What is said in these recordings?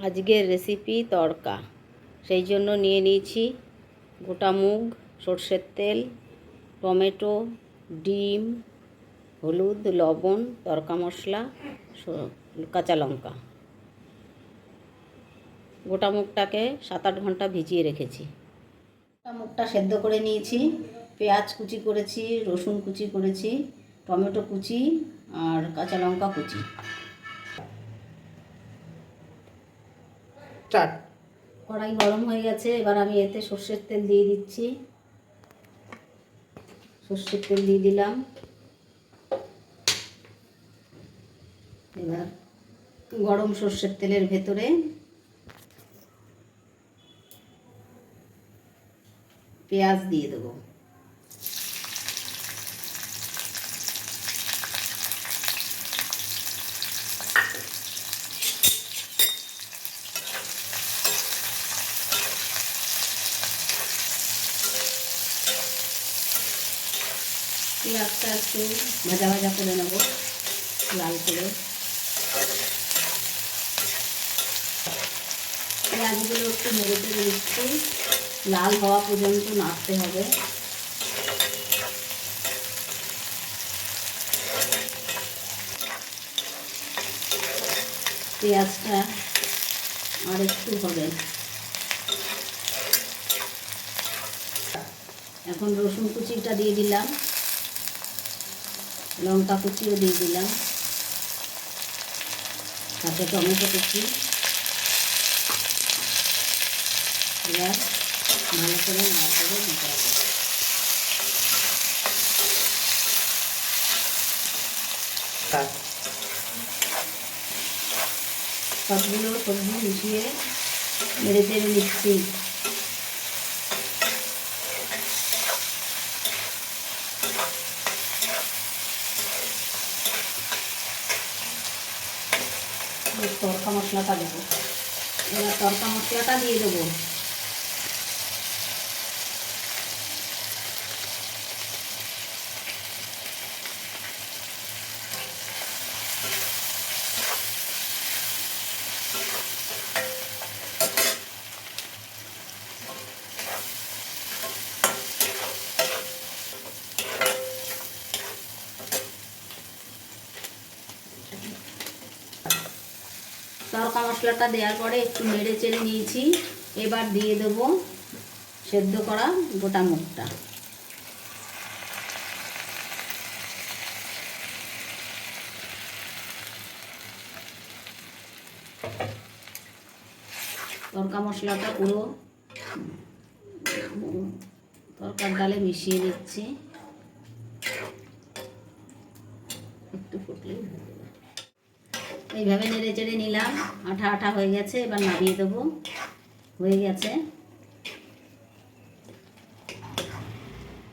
আজকের রেসিপি তড়কা। সেই জন্য নিয়ে নিয়েছি গোটা মুগ, সর্ষের তেল, টমেটো, ডিম, হলুদ, লবণ, তড়কা মশলা, কাঁচা লঙ্কা। গোটা মুগটাকে 7-8 ঘন্টা ভিজিয়ে রেখেছি। গোটা মুগটা সেদ্ধ করে নিয়েছি। পেঁয়াজ কুচি করেছি, রসুন কুচি করেছি, টমেটো কুচি আর কাঁচা লঙ্কা কুচি। কড়াই গরম হয়ে গেছে, এবার আমি এতে সর্ষের তেল দিয়ে দিচ্ছি। সর্ষের তেল দিয়ে দিলাম। এবার গরম সর্ষের তেলের ভেতরে পেঁয়াজ দিয়ে দেবো। পেঁয়াজটা একটু ভাজা ভাজা করে নেব, লাল করে। পেঁয়াজগুলো একটু নেড়ে চেড়ে দিচ্ছি, লাল হওয়া পর্যন্ত নাড়তে হবে। পেঁয়াজটা আর একটু হবে। এখন রসুন কুচিটা দিয়ে দিলাম, লঙ্কা কুচিও দিয়ে দিলাম, সাথে টমেটো কুচি। এবার ভালো করে নাড়া করে দিতে হবে। সবগুলো সবজি মিশিয়ে নেড়ে চেড়ে নিচ্ছি। তড়কা মশলাটা দেবো। এবার তড়কা মশলাটা দিয়ে দেবো। তড়কা মশলাটা দেওয়ার পরে একটু নেড়ে চেড়ে নিয়েছি। এবার দিয়ে দেবো সেদ্ধ করা গোটা মুগটা। তড়কা মশলাটা পুরো তড়কার ডালে মিশিয়ে নিচ্ছি। একটু ফুটলেই এইভাবে নেড়ে চেড়ে নিলাম। আঠা আঠা হয়ে গেছে, এবার নামিয়ে দেবো। হয়ে গেছে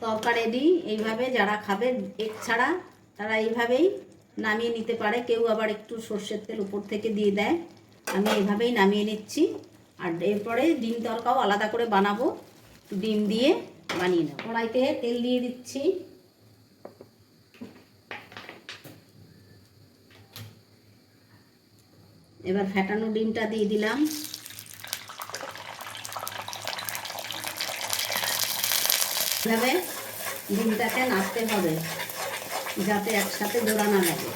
তড়কা রেডি। এইভাবে যারা খাবে এগ ছাড়া তারা এইভাবেই নামিয়ে নিতে পারে। কেউ আবার একটু সর্ষের তেল উপর থেকে দিয়ে দেয়। আমি এইভাবেই নামিয়ে নিচ্ছি। আর এরপরে ডিম তড়কাও আলাদা করে বানাবো, ডিম দিয়ে বানিয়ে নেব। কড়াইতে তেল দিয়ে দিচ্ছি। এবার ফেটানো ডিমটা দিয়ে দিলাম। এভাবে ডিমটাকে নাড়তে হবে যাতে একসাথে জোড়া না লাগে।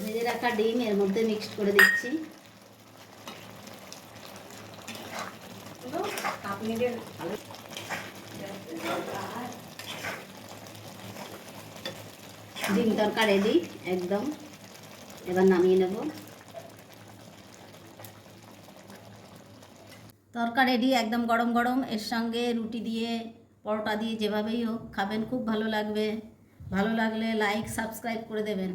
ভেজে রাখা ডিম এর মধ্যে মিক্সড করে দিচ্ছি। ডিম তড়কা রেডি একদম। এবার নামিয়ে নেব। তড়কা রেডি একদম গরম গরম। এর সঙ্গে রুটি দিয়ে, পরোটা দিয়ে, যেভাবেই হোক খাবেন, খুব ভালো লাগবে। ভালো লাগলে লাইক সাবস্ক্রাইব করে দেবেন।